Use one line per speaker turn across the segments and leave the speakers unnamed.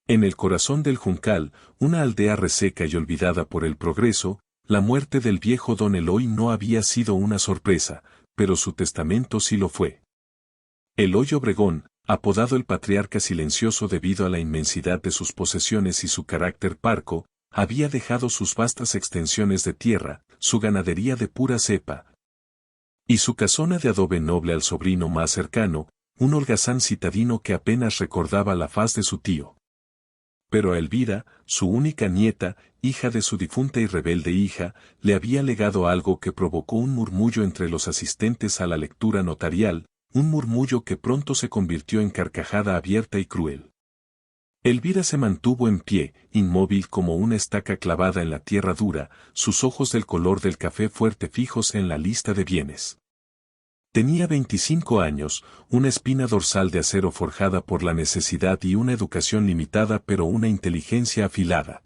En el corazón del Juncal, una aldea reseca y olvidada por el progreso, la muerte del viejo don Eloy no había sido una sorpresa, pero su testamento sí lo fue. Eloy Obregón, apodado el Patriarca Silencioso debido a la inmensidad de sus posesiones y su carácter parco, había dejado sus vastas extensiones de tierra, su ganadería de pura cepa, y su casona de adobe noble al sobrino más cercano, un holgazán citadino que apenas recordaba la faz de su tío. Pero a Elvira, su única nieta, hija de su difunta y rebelde hija, le había legado algo que provocó un murmullo entre los asistentes a la lectura notarial, un murmullo que pronto se convirtió en carcajada abierta y cruel. Elvira se mantuvo en pie, inmóvil como una estaca clavada en la tierra dura, sus ojos del color del café fuerte fijos en la lista de bienes. Tenía 25 años, una espina dorsal de acero forjada por la necesidad y una educación limitada pero una inteligencia afilada.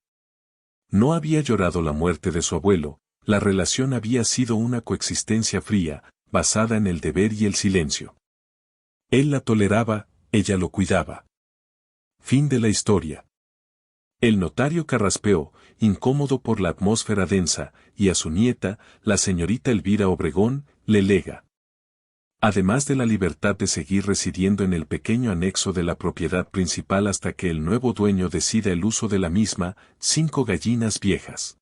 No había llorado la muerte de su abuelo, la relación había sido una coexistencia fría, basada en el deber y el silencio. Él la toleraba, ella lo cuidaba. Fin de la historia. El notario carraspeó, incómodo por la atmósfera densa, y a su nieta, la señorita Elvira Obregón, le lega, además de la libertad de seguir residiendo en el pequeño anexo de la propiedad principal hasta que el nuevo dueño decida el uso de la misma, 5 gallinas viejas.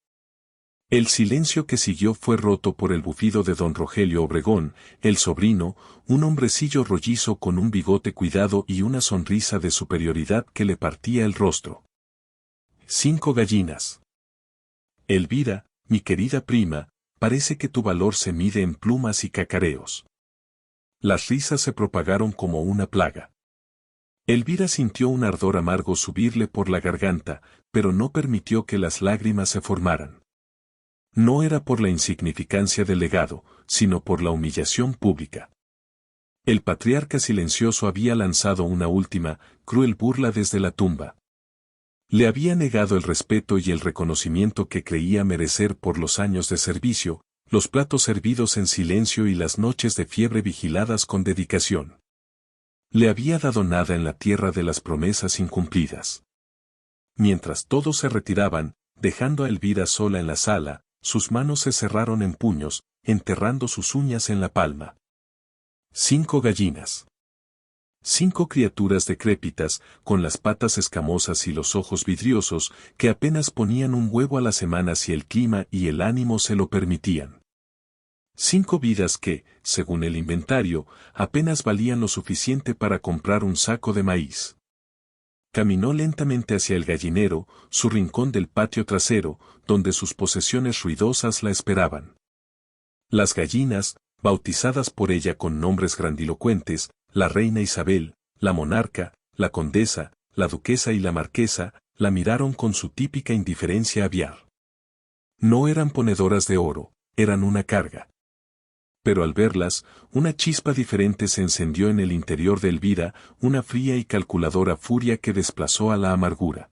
El silencio que siguió fue roto por el bufido de don Rogelio Obregón, el sobrino, un hombrecillo rollizo con un bigote cuidado y una sonrisa de superioridad que le partía el rostro. 5 gallinas. Elvira, mi querida prima, parece que tu valor se mide en plumas y cacareos. Las risas se propagaron como una plaga. Elvira sintió un ardor amargo subirle por la garganta, pero no permitió que las lágrimas se formaran. No era por la insignificancia del legado, sino por la humillación pública. El patriarca silencioso había lanzado una última, cruel burla desde la tumba. Le había negado el respeto y el reconocimiento que creía merecer por los años de servicio, los platos servidos en silencio y las noches de fiebre vigiladas con dedicación. Le había dado nada en la tierra de las promesas incumplidas. Mientras todos se retiraban, dejando a Elvira sola en la sala, sus manos se cerraron en puños, enterrando sus uñas en la palma. 5 gallinas. 5 criaturas decrépitas, con las patas escamosas y los ojos vidriosos, que apenas ponían un huevo a la semana si el clima y el ánimo se lo permitían. 5 vidas que, según el inventario, apenas valían lo suficiente para comprar un saco de maíz. Caminó lentamente hacia el gallinero, su rincón del patio trasero, donde sus posesiones ruidosas la esperaban. Las gallinas, bautizadas por ella con nombres grandilocuentes, la reina Isabel, la monarca, la condesa, la duquesa y la marquesa, la miraron con su típica indiferencia aviar. No eran ponedoras de oro, eran una carga. Pero al verlas, una chispa diferente se encendió en el interior de Elvira, una fría y calculadora furia que desplazó a la amargura.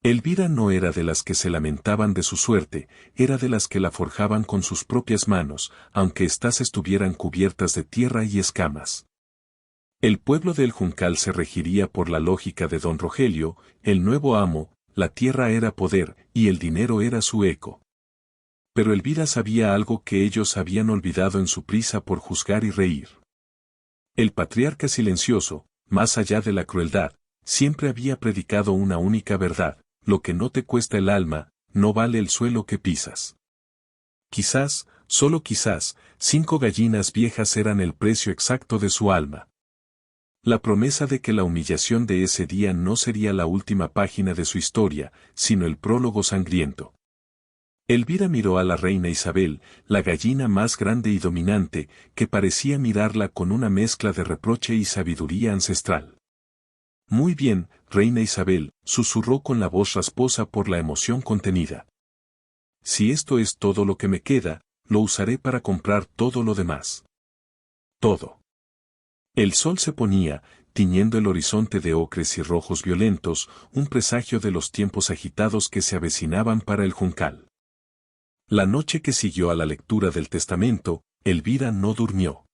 Elvira no era de las que se lamentaban de su suerte, era de las que la forjaban con sus propias manos, aunque éstas estuvieran cubiertas de tierra y escamas. El pueblo del Juncal se regiría por la lógica de don Rogelio, el nuevo amo, la tierra era poder, y el dinero era su eco. Pero Elvira sabía algo que ellos habían olvidado en su prisa por juzgar y reír. El patriarca silencioso, más allá de la crueldad, siempre había predicado una única verdad: lo que no te cuesta el alma, no vale el suelo que pisas. Quizás, solo quizás, 5 gallinas viejas eran el precio exacto de su alma. La promesa de que la humillación de ese día no sería la última página de su historia, sino el prólogo sangriento. Elvira miró a la reina Isabel, la gallina más grande y dominante, que parecía mirarla con una mezcla de reproche y sabiduría ancestral. Muy bien, reina Isabel, susurró con la voz rasposa por la emoción contenida. Si esto es todo lo que me queda, lo usaré para comprar todo lo demás. Todo. El sol se ponía, tiñendo el horizonte de ocres y rojos violentos, un presagio de los tiempos agitados que se avecinaban para el Juncal. La noche que siguió a la lectura del testamento, Elvira no durmió.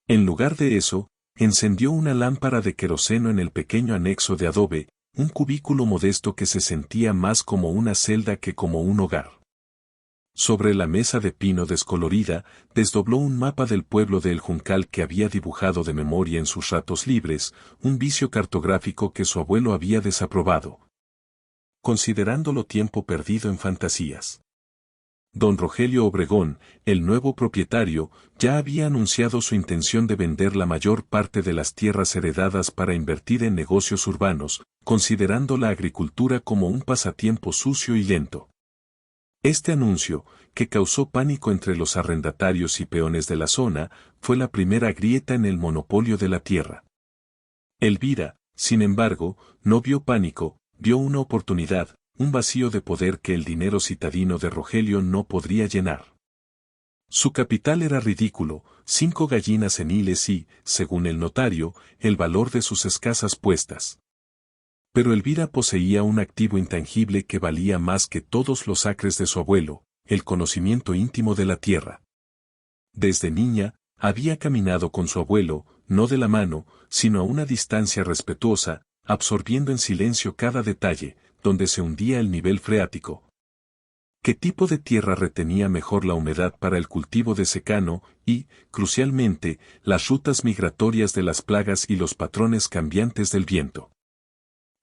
En lugar de eso, encendió una lámpara de queroseno en el pequeño anexo de adobe, un cubículo modesto que se sentía más como una celda que como un hogar. Sobre la mesa de pino descolorida, desdobló un mapa del pueblo de El Juncal que había dibujado de memoria en sus ratos libres, un vicio cartográfico que su abuelo había desaprobado, considerándolo tiempo perdido en fantasías. Don Rogelio Obregón, el nuevo propietario, ya había anunciado su intención de vender la mayor parte de las tierras heredadas para invertir en negocios urbanos, considerando la agricultura como un pasatiempo sucio y lento. Este anuncio, que causó pánico entre los arrendatarios y peones de la zona, fue la primera grieta en el monopolio de la tierra. Elvira, sin embargo, no vio pánico, vio una oportunidad, un vacío de poder que el dinero citadino de Rogelio no podría llenar. Su capital era ridículo, 5 gallinas seniles y, según el notario, el valor de sus escasas puestas. Pero Elvira poseía un activo intangible que valía más que todos los acres de su abuelo, el conocimiento íntimo de la tierra. Desde niña, había caminado con su abuelo, no de la mano, sino a una distancia respetuosa, absorbiendo en silencio cada detalle, donde se hundía el nivel freático. ¿Qué tipo de tierra retenía mejor la humedad para el cultivo de secano y, crucialmente, las rutas migratorias de las plagas y los patrones cambiantes del viento?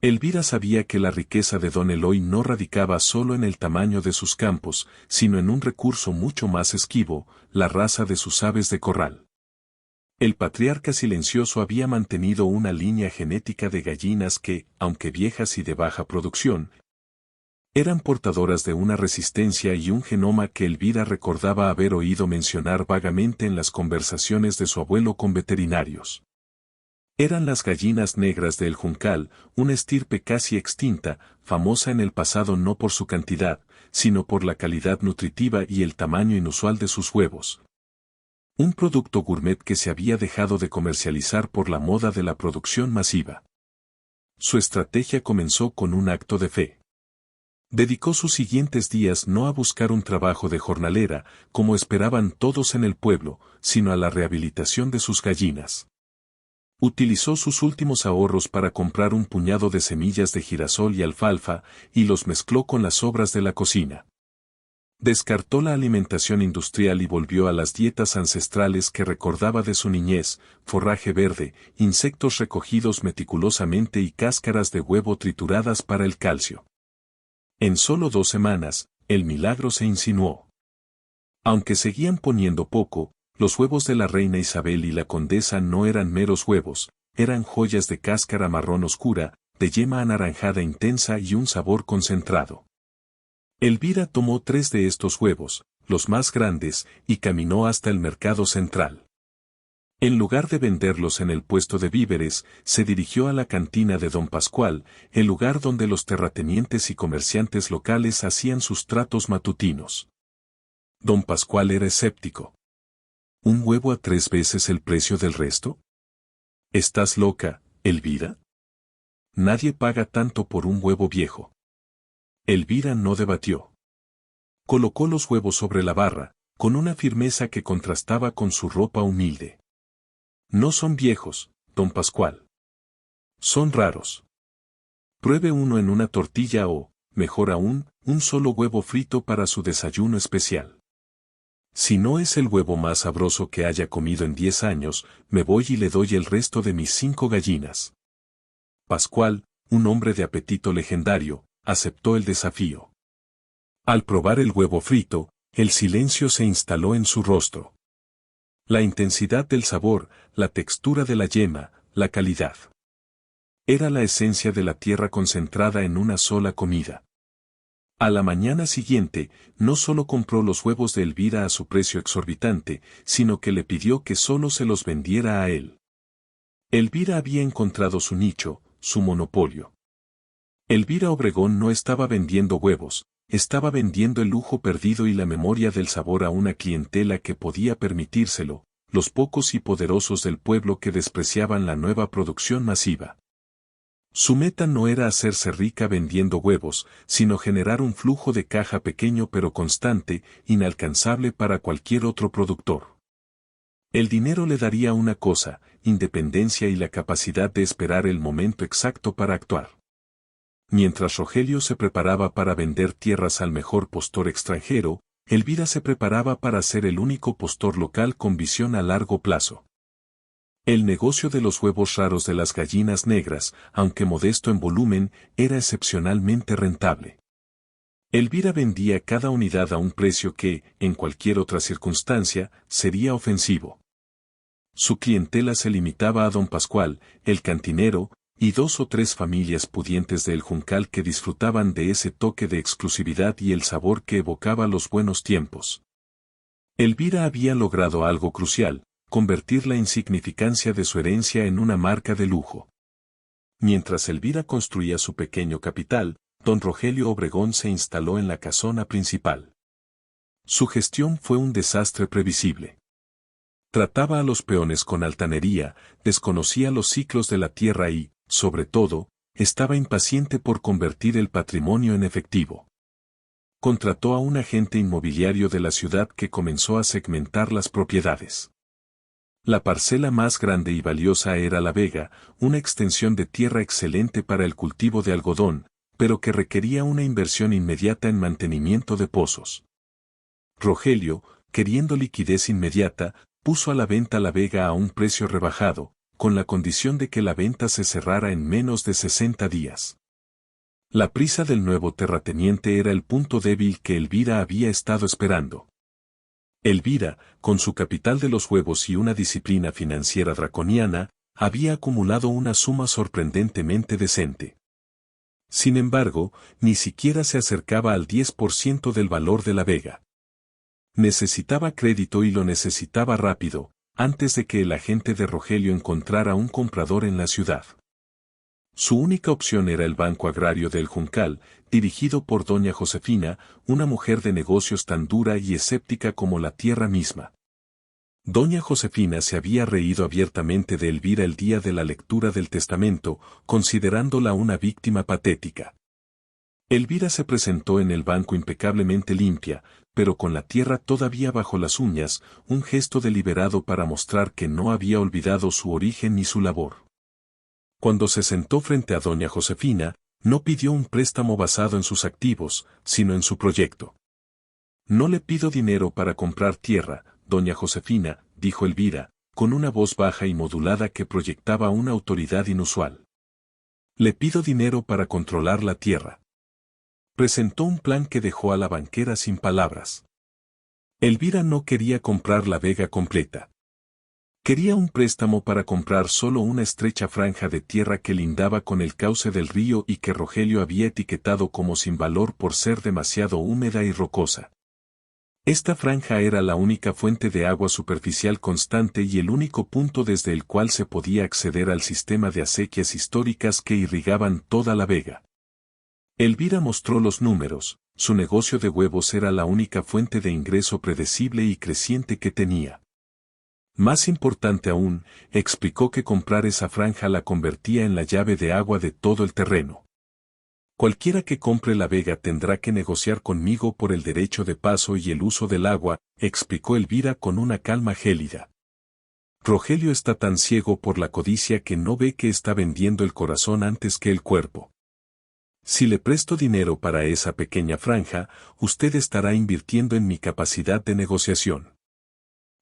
Elvira sabía que la riqueza de don Eloy no radicaba solo en el tamaño de sus campos, sino en un recurso mucho más esquivo, la raza de sus aves de corral. El patriarca silencioso había mantenido una línea genética de gallinas que, aunque viejas y de baja producción, eran portadoras de una resistencia y un genoma que Elvira recordaba haber oído mencionar vagamente en las conversaciones de su abuelo con veterinarios. Eran las gallinas negras de El Juncal, una estirpe casi extinta, famosa en el pasado no por su cantidad, sino por la calidad nutritiva y el tamaño inusual de sus huevos. Un producto gourmet que se había dejado de comercializar por la moda de la producción masiva. Su estrategia comenzó con un acto de fe. Dedicó sus siguientes días no a buscar un trabajo de jornalera, como esperaban todos en el pueblo, sino a la rehabilitación de sus gallinas. Utilizó sus últimos ahorros para comprar un puñado de semillas de girasol y alfalfa, y los mezcló con las sobras de la cocina. Descartó la alimentación industrial y volvió a las dietas ancestrales que recordaba de su niñez, forraje verde, insectos recogidos meticulosamente y cáscaras de huevo trituradas para el calcio. En solo 2 semanas, el milagro se insinuó. Aunque seguían poniendo poco, los huevos de la reina Isabel y la condesa no eran meros huevos, eran joyas de cáscara marrón oscura, de yema anaranjada intensa y un sabor concentrado. Elvira tomó 3 de estos huevos, los más grandes, y caminó hasta el mercado central. En lugar de venderlos en el puesto de víveres, se dirigió a la cantina de don Pascual, el lugar donde los terratenientes y comerciantes locales hacían sus tratos matutinos. Don Pascual era escéptico. ¿Un huevo a 3 veces el precio del resto? ¿Estás loca, Elvira? Nadie paga tanto por un huevo viejo. Elvira no debatió. Colocó los huevos sobre la barra, con una firmeza que contrastaba con su ropa humilde. No son viejos, don Pascual. Son raros. Pruebe uno en una tortilla o, mejor aún, un solo huevo frito para su desayuno especial. Si no es el huevo más sabroso que haya comido en 10 años, me voy y le doy el resto de mis 5 gallinas. Pascual, un hombre de apetito legendario, aceptó el desafío. Al probar el huevo frito, el silencio se instaló en su rostro. La intensidad del sabor, la textura de la yema, la calidad. Era la esencia de la tierra concentrada en una sola comida. A la mañana siguiente, no solo compró los huevos de Elvira a su precio exorbitante, sino que le pidió que solo se los vendiera a él. Elvira había encontrado su nicho, su monopolio. Elvira Obregón no estaba vendiendo huevos, estaba vendiendo el lujo perdido y la memoria del sabor a una clientela que podía permitírselo, los pocos y poderosos del pueblo que despreciaban la nueva producción masiva. Su meta no era hacerse rica vendiendo huevos, sino generar un flujo de caja pequeño pero constante, inalcanzable para cualquier otro productor. El dinero le daría una cosa, independencia y la capacidad de esperar el momento exacto para actuar. Mientras Rogelio se preparaba para vender tierras al mejor postor extranjero, Elvira se preparaba para ser el único postor local con visión a largo plazo. El negocio de los huevos raros de las gallinas negras, aunque modesto en volumen, era excepcionalmente rentable. Elvira vendía cada unidad a un precio que, en cualquier otra circunstancia, sería ofensivo. Su clientela se limitaba a don Pascual, el cantinero, y 2 o 3 familias pudientes de El Juncal que disfrutaban de ese toque de exclusividad y el sabor que evocaba los buenos tiempos. Elvira había logrado algo crucial, convertir la insignificancia de su herencia en una marca de lujo. Mientras Elvira construía su pequeño capital, don Rogelio Obregón se instaló en la casona principal. Su gestión fue un desastre previsible. Trataba a los peones con altanería, desconocía los ciclos de la tierra y, sobre todo, estaba impaciente por convertir el patrimonio en efectivo. Contrató a un agente inmobiliario de la ciudad que comenzó a segmentar las propiedades. La parcela más grande y valiosa era La Vega, una extensión de tierra excelente para el cultivo de algodón, pero que requería una inversión inmediata en mantenimiento de pozos. Rogelio, queriendo liquidez inmediata, puso a la venta La Vega a un precio rebajado, con la condición de que la venta se cerrara en menos de 60 días. La prisa del nuevo terrateniente era el punto débil que Elvira había estado esperando. Elvira, con su capital de los huevos y una disciplina financiera draconiana, había acumulado una suma sorprendentemente decente. Sin embargo, ni siquiera se acercaba al 10% del valor de La Vega. Necesitaba crédito y lo necesitaba rápido, antes de que el agente de Rogelio encontrara un comprador en la ciudad. Su única opción era el Banco Agrario del Juncal, dirigido por doña Josefina, una mujer de negocios tan dura y escéptica como la tierra misma. Doña Josefina se había reído abiertamente de Elvira el día de la lectura del testamento, considerándola una víctima patética. Elvira se presentó en el banco impecablemente limpia, pero con la tierra todavía bajo las uñas, un gesto deliberado para mostrar que no había olvidado su origen ni su labor. Cuando se sentó frente a doña Josefina, no pidió un préstamo basado en sus activos, sino en su proyecto. No le pido dinero para comprar tierra, doña Josefina, dijo Elvira, con una voz baja y modulada que proyectaba una autoridad inusual. Le pido dinero para controlar la tierra. Presentó un plan que dejó a la banquera sin palabras. Elvira no quería comprar La Vega completa. Quería un préstamo para comprar solo una estrecha franja de tierra que lindaba con el cauce del río y que Rogelio había etiquetado como sin valor por ser demasiado húmeda y rocosa. Esta franja era la única fuente de agua superficial constante y el único punto desde el cual se podía acceder al sistema de acequias históricas que irrigaban toda La Vega. Elvira mostró los números, su negocio de huevos era la única fuente de ingreso predecible y creciente que tenía. Más importante aún, explicó que comprar esa franja la convertía en la llave de agua de todo el terreno. Cualquiera que compre La Vega tendrá que negociar conmigo por el derecho de paso y el uso del agua, explicó Elvira con una calma gélida. Rogelio está tan ciego por la codicia que no ve que está vendiendo el corazón antes que el cuerpo. Si le presto dinero para esa pequeña franja, usted estará invirtiendo en mi capacidad de negociación.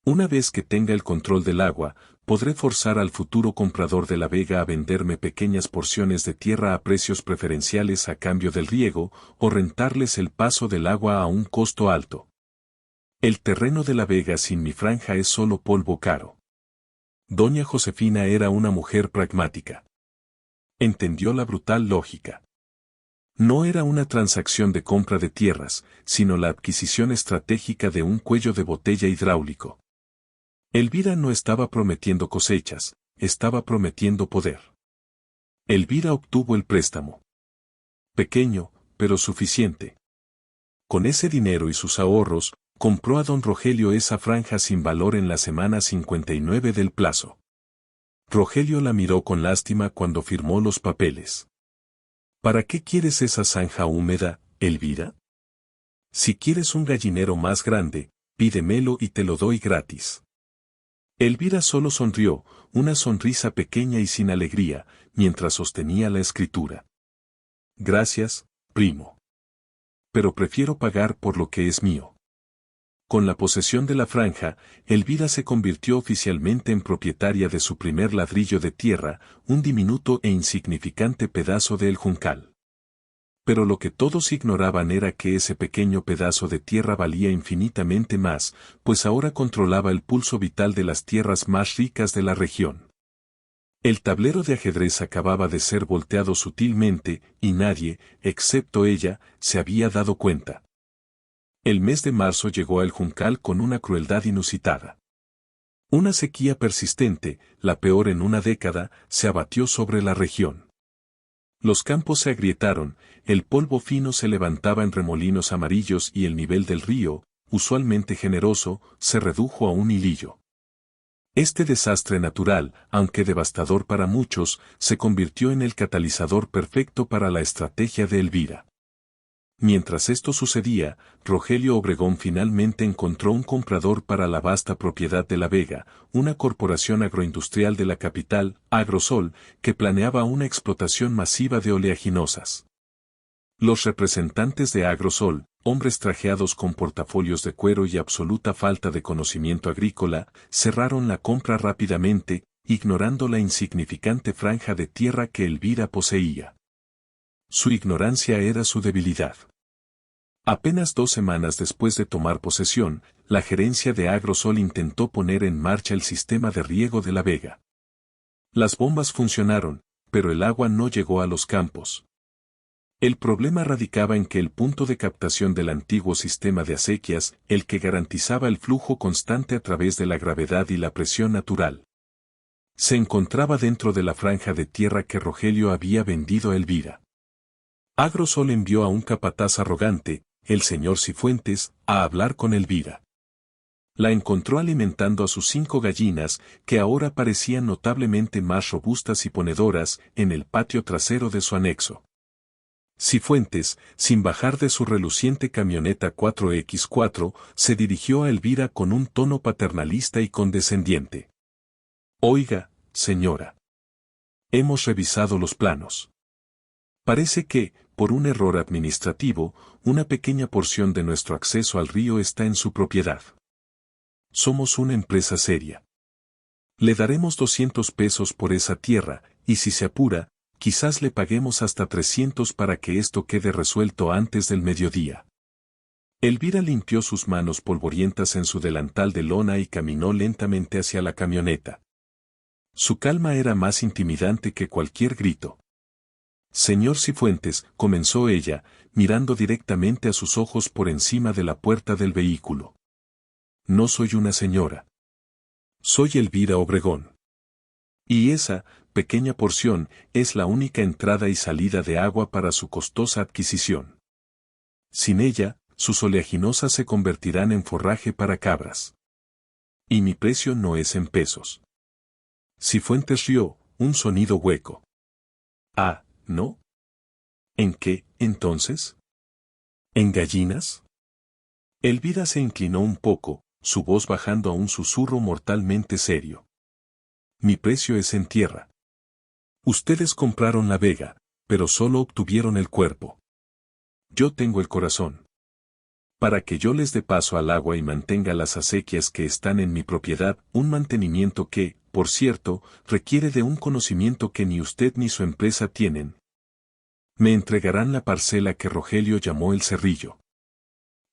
Una vez que tenga el control del agua, podré forzar al futuro comprador de La Vega a venderme pequeñas porciones de tierra a precios preferenciales a cambio del riego, o rentarles el paso del agua a un costo alto. El terreno de La Vega sin mi franja es solo polvo caro. Doña Josefina era una mujer pragmática. Entendió la brutal lógica. No era una transacción de compra de tierras, sino la adquisición estratégica de un cuello de botella hidráulico. Elvira no estaba prometiendo cosechas, estaba prometiendo poder. Elvira obtuvo el préstamo. Pequeño, pero suficiente. Con ese dinero y sus ahorros, compró a don Rogelio esa franja sin valor en la semana 59 del plazo. Rogelio la miró con lástima cuando firmó los papeles. ¿Para qué quieres esa zanja húmeda, Elvira? Si quieres un gallinero más grande, pídemelo y te lo doy gratis. Elvira solo sonrió, una sonrisa pequeña y sin alegría, mientras sostenía la escritura. Gracias, primo. Pero prefiero pagar por lo que es mío. Con la posesión de la franja, Elvira se convirtió oficialmente en propietaria de su primer ladrillo de tierra, un diminuto e insignificante pedazo de El Juncal. Pero lo que todos ignoraban era que ese pequeño pedazo de tierra valía infinitamente más, pues ahora controlaba el pulso vital de las tierras más ricas de la región. El tablero de ajedrez acababa de ser volteado sutilmente, y nadie, excepto ella, se había dado cuenta. El mes de marzo llegó a El Juncal con una crueldad inusitada. Una sequía persistente, la peor en una década, se abatió sobre la región. Los campos se agrietaron, el polvo fino se levantaba en remolinos amarillos y el nivel del río, usualmente generoso, se redujo a un hilillo. Este desastre natural, aunque devastador para muchos, se convirtió en el catalizador perfecto para la estrategia de Elvira. Mientras esto sucedía, Rogelio Obregón finalmente encontró un comprador para la vasta propiedad de La Vega, una corporación agroindustrial de la capital, Agrosol, que planeaba una explotación masiva de oleaginosas. Los representantes de Agrosol, hombres trajeados con portafolios de cuero y absoluta falta de conocimiento agrícola, cerraron la compra rápidamente, ignorando la insignificante franja de tierra que Elvira poseía. Su ignorancia era su debilidad. Apenas 2 semanas después de tomar posesión, la gerencia de Agrosol intentó poner en marcha el sistema de riego de La Vega. Las bombas funcionaron, pero el agua no llegó a los campos. El problema radicaba en que el punto de captación del antiguo sistema de acequias, el que garantizaba el flujo constante a través de la gravedad y la presión natural, se encontraba dentro de la franja de tierra que Rogelio había vendido a Elvira. Agrosol envió a un capataz arrogante, el señor Cifuentes, a hablar con Elvira. La encontró alimentando a sus 5 gallinas, que ahora parecían notablemente más robustas y ponedoras, en el patio trasero de su anexo. Cifuentes, sin bajar de su reluciente camioneta 4X4, se dirigió a Elvira con un tono paternalista y condescendiente. Oiga, señora. Hemos revisado los planos. Parece que, por un error administrativo, una pequeña porción de nuestro acceso al río está en su propiedad. Somos una empresa seria. Le daremos 200 pesos por esa tierra, y si se apura, quizás le paguemos hasta 300 para que esto quede resuelto antes del mediodía. Elvira limpió sus manos polvorientas en su delantal de lona y caminó lentamente hacia la camioneta. Su calma era más intimidante que cualquier grito. Señor Cifuentes, comenzó ella, mirando directamente a sus ojos por encima de la puerta del vehículo. No soy una señora. Soy Elvira Obregón. Y esa, pequeña porción, es la única entrada y salida de agua para su costosa adquisición. Sin ella, sus oleaginosas se convertirán en forraje para cabras. Y mi precio no es en pesos. Cifuentes rió, un sonido hueco. Ah, ¿no? ¿En qué, entonces? ¿En gallinas? Elvira se inclinó un poco, su voz bajando a un susurro mortalmente serio. Mi precio es en tierra. Ustedes compraron La Vega, pero solo obtuvieron el cuerpo. Yo tengo el corazón. Para que yo les dé paso al agua y mantenga las acequias que están en mi propiedad, un mantenimiento que, por cierto, requiere de un conocimiento que ni usted ni su empresa tienen. Me entregarán la parcela que Rogelio llamó el Cerrillo.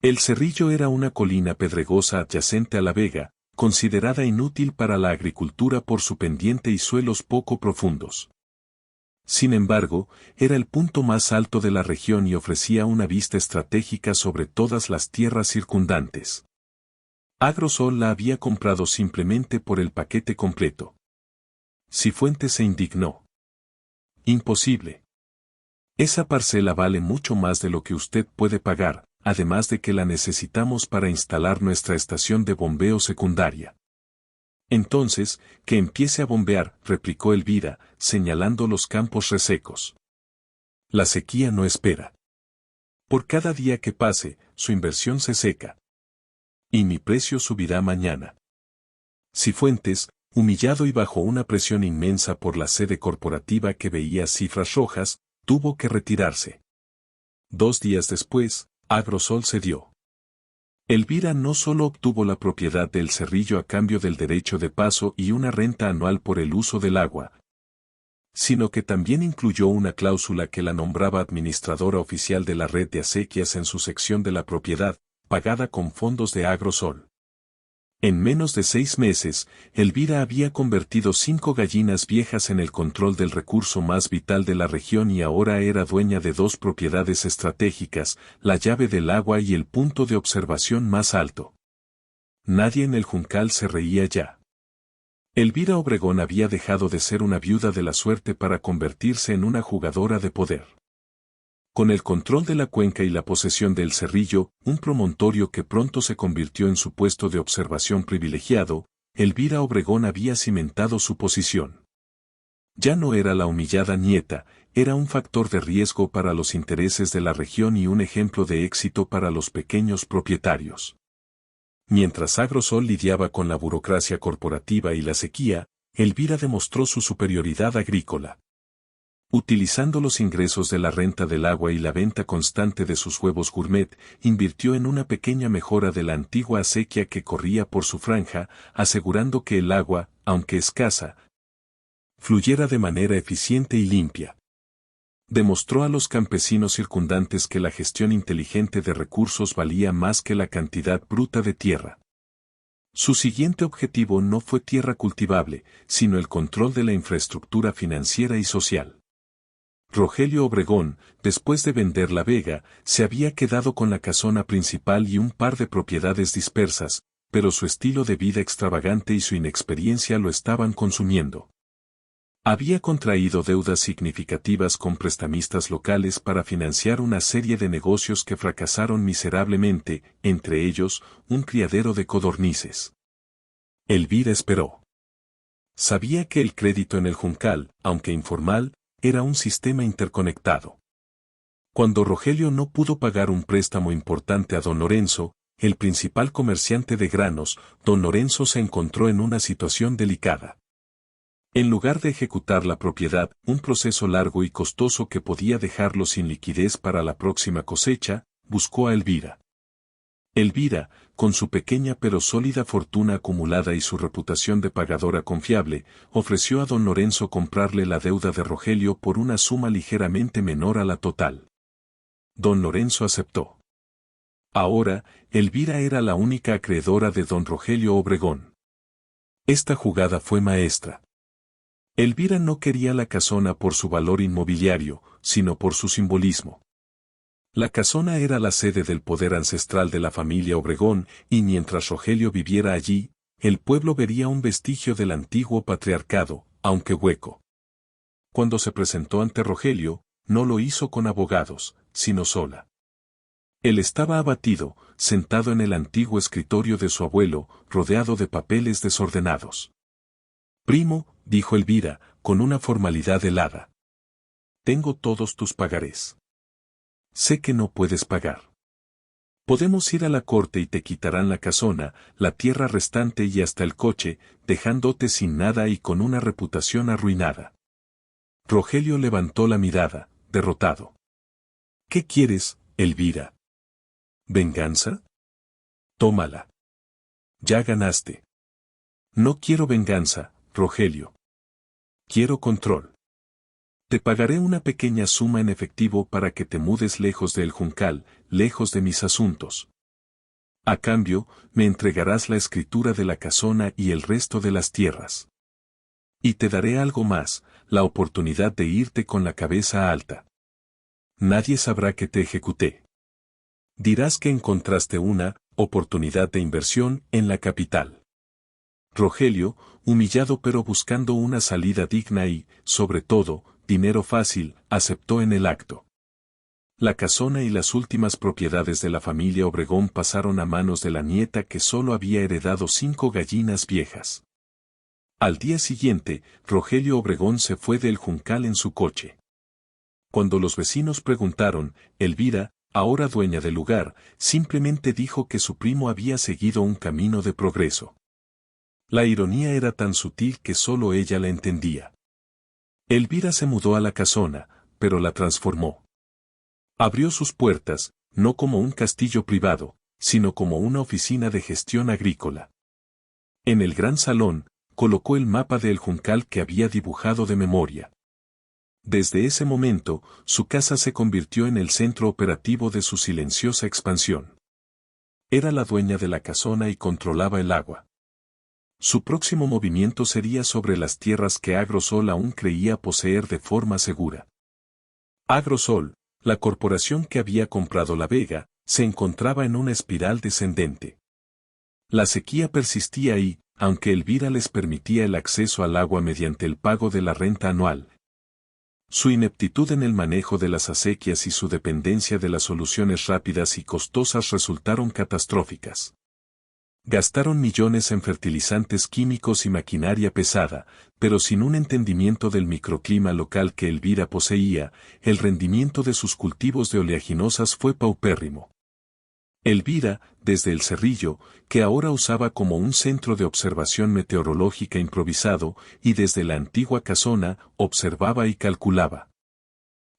El Cerrillo era una colina pedregosa adyacente a La Vega, considerada inútil para la agricultura por su pendiente y suelos poco profundos. Sin embargo, era el punto más alto de la región y ofrecía una vista estratégica sobre todas las tierras circundantes. Agrosol la había comprado simplemente por el paquete completo. Cifuentes se indignó. Imposible. Esa parcela vale mucho más de lo que usted puede pagar, además de que la necesitamos para instalar nuestra estación de bombeo secundaria. Entonces, que empiece a bombear, replicó Elvira, señalando los campos resecos. La sequía no espera. Por cada día que pase, su inversión se seca. Y mi precio subirá mañana. Cifuentes, humillado y bajo una presión inmensa por la sede corporativa que veía cifras rojas, tuvo que retirarse. 2 días después, Agrosol cedió. Elvira no solo obtuvo la propiedad del Cerrillo a cambio del derecho de paso y una renta anual por el uso del agua, sino que también incluyó una cláusula que la nombraba administradora oficial de la red de acequias en su sección de la propiedad, pagada con fondos de Agrosol. En menos de 6 meses, Elvira había convertido 5 gallinas viejas en el control del recurso más vital de la región y ahora era dueña de 2 propiedades estratégicas, la llave del agua y el punto de observación más alto. Nadie en el Juncal se reía ya. Elvira Obregón había dejado de ser una viuda de la suerte para convertirse en una jugadora de poder. Con el control de la cuenca y la posesión del Cerrillo, un promontorio que pronto se convirtió en su puesto de observación privilegiado, Elvira Obregón había cimentado su posición. Ya no era la humillada nieta, era un factor de riesgo para los intereses de la región y un ejemplo de éxito para los pequeños propietarios. Mientras Agrosol lidiaba con la burocracia corporativa y la sequía, Elvira demostró su superioridad agrícola. Utilizando los ingresos de la renta del agua y la venta constante de sus huevos gourmet, invirtió en una pequeña mejora de la antigua acequia que corría por su franja, asegurando que el agua, aunque escasa, fluyera de manera eficiente y limpia. Demostró a los campesinos circundantes que la gestión inteligente de recursos valía más que la cantidad bruta de tierra. Su siguiente objetivo no fue tierra cultivable, sino el control de la infraestructura financiera y social. Rogelio Obregón, después de vender La Vega, se había quedado con la casona principal y un par de propiedades dispersas, pero su estilo de vida extravagante y su inexperiencia lo estaban consumiendo. Había contraído deudas significativas con prestamistas locales para financiar una serie de negocios que fracasaron miserablemente, entre ellos, un criadero de codornices. Elvira esperó. Sabía que el crédito en el Juncal, aunque informal, era un sistema interconectado. Cuando Rogelio no pudo pagar un préstamo importante a don Lorenzo, el principal comerciante de granos, don Lorenzo se encontró en una situación delicada. En lugar de ejecutar la propiedad, un proceso largo y costoso que podía dejarlo sin liquidez para la próxima cosecha, buscó a Elvira. Elvira, con su pequeña pero sólida fortuna acumulada y su reputación de pagadora confiable, ofreció a don Lorenzo comprarle la deuda de Rogelio por una suma ligeramente menor a la total. Don Lorenzo aceptó. Ahora, Elvira era la única acreedora de don Rogelio Obregón. Esta jugada fue maestra. Elvira no quería la casona por su valor inmobiliario, sino por su simbolismo. La casona era la sede del poder ancestral de la familia Obregón, y mientras Rogelio viviera allí, el pueblo vería un vestigio del antiguo patriarcado, aunque hueco. Cuando se presentó ante Rogelio, no lo hizo con abogados, sino sola. Él estaba abatido, sentado en el antiguo escritorio de su abuelo, rodeado de papeles desordenados. «Primo», dijo Elvira, con una formalidad helada. «Tengo todos tus pagarés. Sé que no puedes pagar. Podemos ir a la corte y te quitarán la casona, la tierra restante y hasta el coche, dejándote sin nada y con una reputación arruinada». Rogelio levantó la mirada, derrotado. «¿Qué quieres, Elvira? ¿Venganza? Tómala. Ya ganaste». «No quiero venganza, Rogelio. Quiero control. Te pagaré una pequeña suma en efectivo para que te mudes lejos del Juncal, lejos de mis asuntos. A cambio, me entregarás la escritura de la casona y el resto de las tierras. Y te daré algo más, la oportunidad de irte con la cabeza alta. Nadie sabrá que te ejecuté. Dirás que encontraste una oportunidad de inversión en la capital». Rogelio, humillado pero buscando una salida digna y, sobre todo, dinero fácil, aceptó en el acto. La casona y las últimas propiedades de la familia Obregón pasaron a manos de la nieta que solo había heredado 5 gallinas viejas. Al día siguiente, Rogelio Obregón se fue del Juncal en su coche. Cuando los vecinos preguntaron, Elvira, ahora dueña del lugar, simplemente dijo que su primo había seguido un camino de progreso. La ironía era tan sutil que solo ella la entendía. Elvira se mudó a la casona, pero la transformó. Abrió sus puertas, no como un castillo privado, sino como una oficina de gestión agrícola. En el gran salón, colocó el mapa de El Juncal que había dibujado de memoria. Desde ese momento, su casa se convirtió en el centro operativo de su silenciosa expansión. Era la dueña de la casona y controlaba el agua. Su próximo movimiento sería sobre las tierras que Agrosol aún creía poseer de forma segura. Agrosol, la corporación que había comprado La Vega, se encontraba en una espiral descendente. La sequía persistía y, aunque Elvira les permitía el acceso al agua mediante el pago de la renta anual, su ineptitud en el manejo de las acequias y su dependencia de las soluciones rápidas y costosas resultaron catastróficas. Gastaron millones en fertilizantes químicos y maquinaria pesada, pero sin un entendimiento del microclima local que Elvira poseía, el rendimiento de sus cultivos de oleaginosas fue paupérrimo. Elvira, desde el Cerrillo, que ahora usaba como un centro de observación meteorológica improvisado, y desde la antigua casona, observaba y calculaba.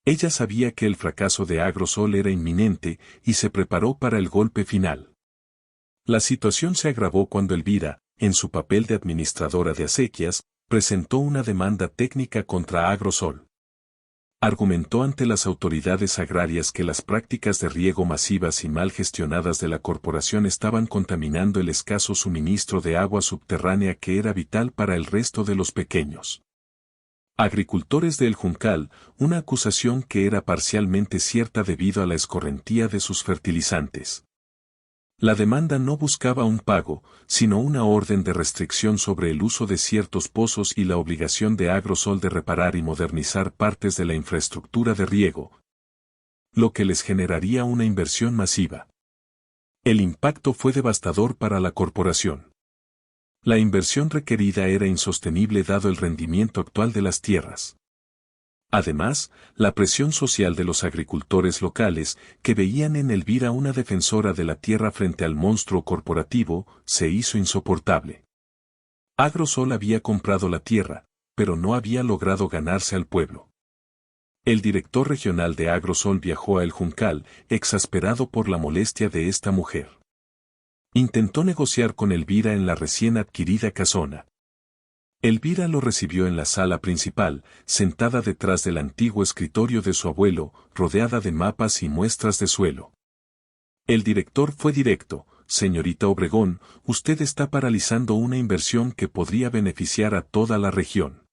Ella sabía que el fracaso de Agrosol era inminente, y se preparó para el golpe final. La situación se agravó cuando Elvira, en su papel de administradora de acequias, presentó una demanda técnica contra Agrosol. Argumentó ante las autoridades agrarias que las prácticas de riego masivas y mal gestionadas de la corporación estaban contaminando el escaso suministro de agua subterránea que era vital para el resto de los pequeños agricultores de El Juncal, una acusación que era parcialmente cierta debido a la escorrentía de sus fertilizantes. La demanda no buscaba un pago, sino una orden de restricción sobre el uso de ciertos pozos y la obligación de Agrosol de reparar y modernizar partes de la infraestructura de riego, lo que les generaría una inversión masiva. El impacto fue devastador para la corporación. La inversión requerida era insostenible dado el rendimiento actual de las tierras. Además, la presión social de los agricultores locales, que veían en Elvira una defensora de la tierra frente al monstruo corporativo, se hizo insoportable. Agrosol había comprado la tierra, pero no había logrado ganarse al pueblo. El director regional de Agrosol viajó a El Juncal, exasperado por la molestia de esta mujer. Intentó negociar con Elvira en la recién adquirida casona. Elvira lo recibió en la sala principal, sentada detrás del antiguo escritorio de su abuelo, rodeada de mapas y muestras de suelo. El director fue directo: señorita Obregón, usted está paralizando una inversión que podría beneficiar a toda la región.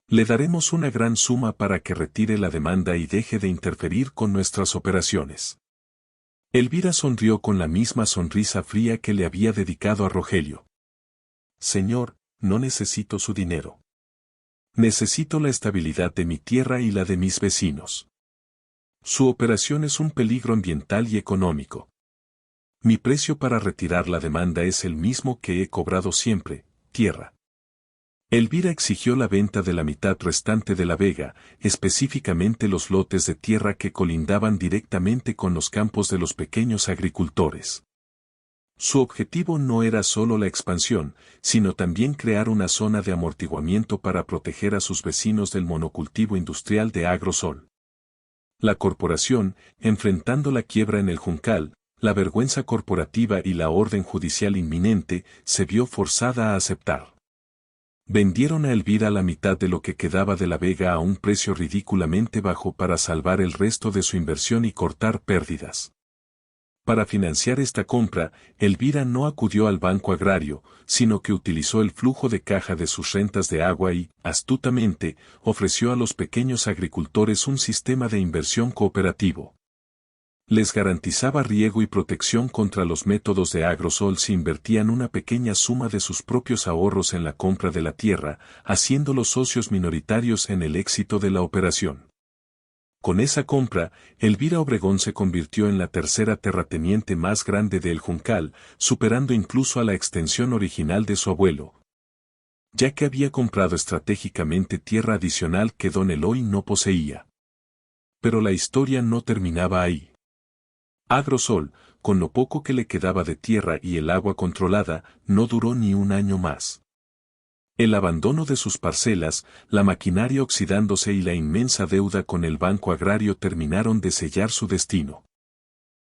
Le daremos una gran suma para que retire la demanda y deje de interferir con nuestras operaciones. Elvira sonrió con la misma sonrisa fría que le había dedicado a Rogelio. Señor, no necesito su dinero. Necesito la estabilidad de mi tierra y la de mis vecinos. Su operación es un peligro ambiental y económico. Mi precio para retirar la demanda es el mismo que he cobrado siempre: tierra. Elvira exigió la venta de la mitad restante de La Vega, específicamente los lotes de tierra que colindaban directamente con los campos de los pequeños agricultores. Su objetivo no era solo la expansión, sino también crear una zona de amortiguamiento para proteger a sus vecinos del monocultivo industrial de Agrosol. La corporación, enfrentando la quiebra en El Juncal, la vergüenza corporativa y la orden judicial inminente, se vio forzada a aceptar. Vendieron a Elvira la mitad de lo que quedaba de La Vega a un precio ridículamente bajo para salvar el resto de su inversión y cortar pérdidas. Para financiar esta compra, Elvira no acudió al Banco Agrario, sino que utilizó el flujo de caja de sus rentas de agua y, astutamente, ofreció a los pequeños agricultores un sistema de inversión cooperativo. Les garantizaba riego y protección contra los métodos de Agrosol si invertían una pequeña suma de sus propios ahorros en la compra de la tierra, haciéndolos socios minoritarios en el éxito de la operación. Con esa compra, Elvira Obregón se convirtió en la tercera terrateniente más grande de El Juncal, superando incluso a la extensión original de su abuelo, ya que había comprado estratégicamente tierra adicional que don Eloy no poseía. Pero la historia no terminaba ahí. Agrosol, con lo poco que le quedaba de tierra y el agua controlada, no duró ni un año más. El abandono de sus parcelas, la maquinaria oxidándose y la inmensa deuda con el Banco Agrario terminaron de sellar su destino.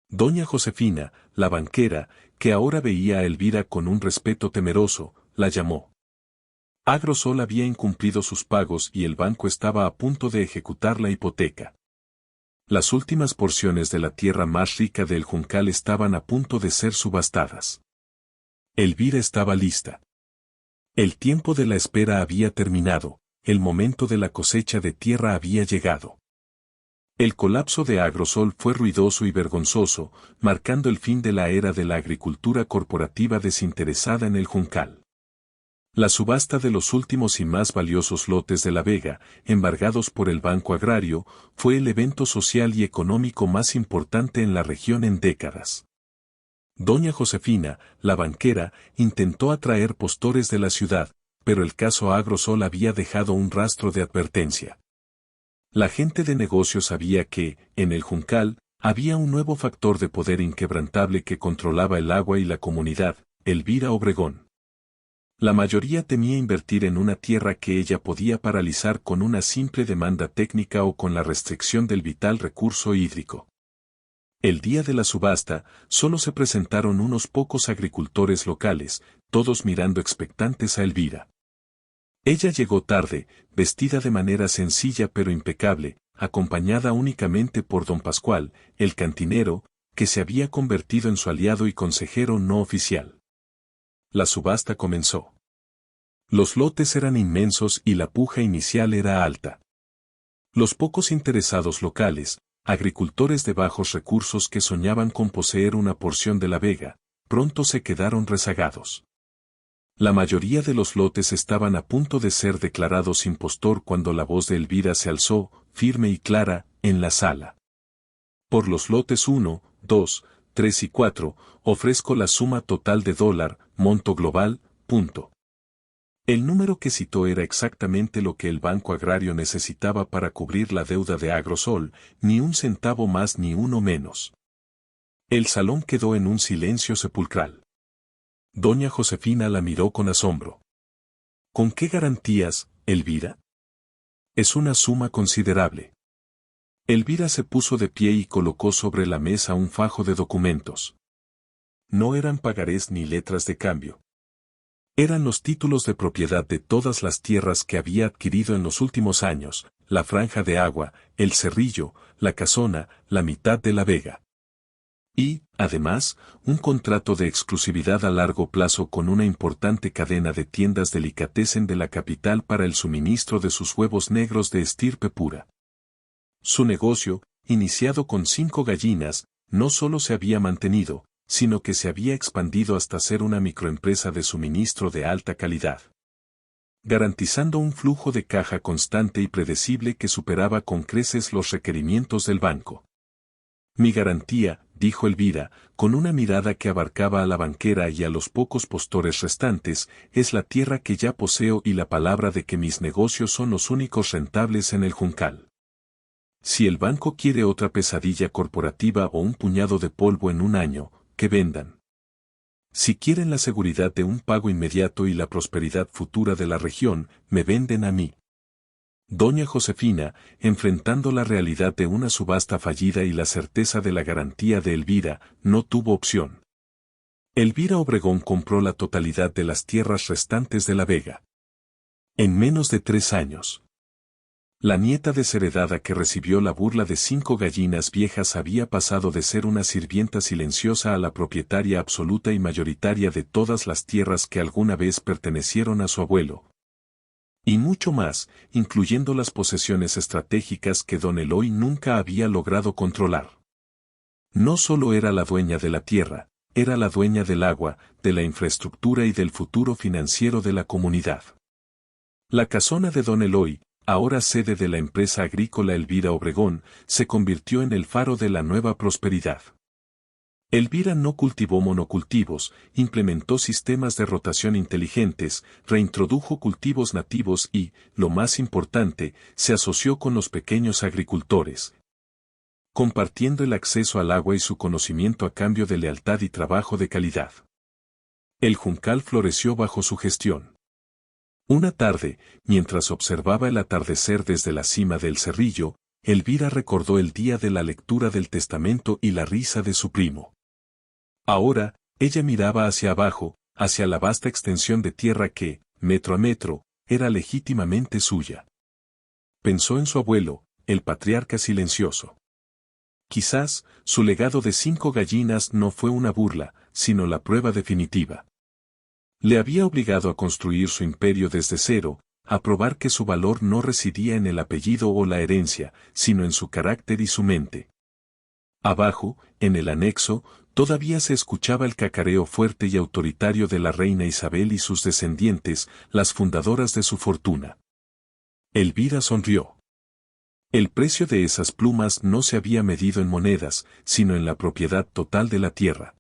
Doña Josefina, la banquera, que ahora veía a Elvira con un respeto temeroso, la llamó. Agrosol había incumplido sus pagos y el banco estaba a punto de ejecutar la hipoteca. Las últimas porciones de la tierra más rica del Juncal estaban a punto de ser subastadas. Elvira estaba lista. El tiempo de la espera había terminado, el momento de la cosecha de tierra había llegado. El colapso de Agrosol fue ruidoso y vergonzoso, marcando el fin de la era de la agricultura corporativa desinteresada en el Juncal. La subasta de los últimos y más valiosos lotes de La Vega, embargados por el Banco Agrario, fue el evento social y económico más importante en la región en décadas. Doña Josefina, la banquera, intentó atraer postores de la ciudad, pero el caso Agrosol había dejado un rastro de advertencia. La gente de negocios sabía que, en el Juncal, había un nuevo factor de poder inquebrantable que controlaba el agua y la comunidad, Elvira Obregón. La mayoría temía invertir en una tierra que ella podía paralizar con una simple demanda técnica o con la restricción del vital recurso hídrico. El día de la subasta, solo se presentaron unos pocos agricultores locales, todos mirando expectantes a Elvira. Ella llegó tarde, vestida de manera sencilla pero impecable, acompañada únicamente por don Pascual, el cantinero, que se había convertido en su aliado y consejero no oficial. La subasta comenzó. Los lotes eran inmensos y la puja inicial era alta. Los pocos interesados locales, agricultores de bajos recursos que soñaban con poseer una porción de La Vega, pronto se quedaron rezagados. La mayoría de los lotes estaban a punto de ser declarados impostor cuando la voz de Elvira se alzó, firme y clara, en la sala. Por los lotes 1, 2, 3 y 4, ofrezco la suma total de $, monto global, punto. El número que citó era exactamente lo que el Banco Agrario necesitaba para cubrir la deuda de Agrosol, ni un centavo más ni uno menos. El salón quedó en un silencio sepulcral. Doña Josefina la miró con asombro. ¿Con qué garantías, Elvira? Es una suma considerable. Elvira se puso de pie y colocó sobre la mesa un fajo de documentos. No eran pagarés ni letras de cambio. Eran los títulos de propiedad de todas las tierras que había adquirido en los últimos años, la franja de agua, el cerrillo, la casona, la mitad de La Vega. Y, además, un contrato de exclusividad a largo plazo con una importante cadena de tiendas delicatessen de la capital para el suministro de sus huevos negros de estirpe pura. Su negocio, iniciado con 5 gallinas, no solo se había mantenido, sino que se había expandido hasta ser una microempresa de suministro de alta calidad, garantizando un flujo de caja constante y predecible que superaba con creces los requerimientos del banco. Mi garantía, dijo Elvira, con una mirada que abarcaba a la banquera y a los pocos postores restantes, es la tierra que ya poseo y la palabra de que mis negocios son los únicos rentables en el Juncal. Si el banco quiere otra pesadilla corporativa o un puñado de polvo en un año, que vendan. Si quieren la seguridad de un pago inmediato y la prosperidad futura de la región, me venden a mí. Doña Josefina, enfrentando la realidad de una subasta fallida y la certeza de la garantía de Elvira, no tuvo opción. Elvira Obregón compró la totalidad de las tierras restantes de La Vega. En menos de 3 años. La nieta desheredada que recibió la burla de 5 gallinas viejas había pasado de ser una sirvienta silenciosa a la propietaria absoluta y mayoritaria de todas las tierras que alguna vez pertenecieron a su abuelo. Y mucho más, incluyendo las posesiones estratégicas que don Eloy nunca había logrado controlar. No solo era la dueña de la tierra, era la dueña del agua, de la infraestructura y del futuro financiero de la comunidad. La casona de don Eloy, ahora sede de la empresa agrícola Elvira Obregón, se convirtió en el faro de la nueva prosperidad. Elvira no cultivó monocultivos, implementó sistemas de rotación inteligentes, reintrodujo cultivos nativos y, lo más importante, se asoció con los pequeños agricultores, compartiendo el acceso al agua y su conocimiento a cambio de lealtad y trabajo de calidad. El Juncal floreció bajo su gestión. Una tarde, mientras observaba el atardecer desde la cima del cerrillo, Elvira recordó el día de la lectura del testamento y la risa de su primo. Ahora, ella miraba hacia abajo, hacia la vasta extensión de tierra que, metro a metro, era legítimamente suya. Pensó en su abuelo, el patriarca silencioso. Quizás, su legado de 5 gallinas no fue una burla, sino la prueba definitiva. Le había obligado a construir su imperio desde cero, a probar que su valor no residía en el apellido o la herencia, sino en su carácter y su mente. Abajo, en el anexo, todavía se escuchaba el cacareo fuerte y autoritario de la reina Isabel y sus descendientes, las fundadoras de su fortuna. Elvira sonrió. El precio de esas plumas no se había medido en monedas, sino en la propiedad total de la tierra.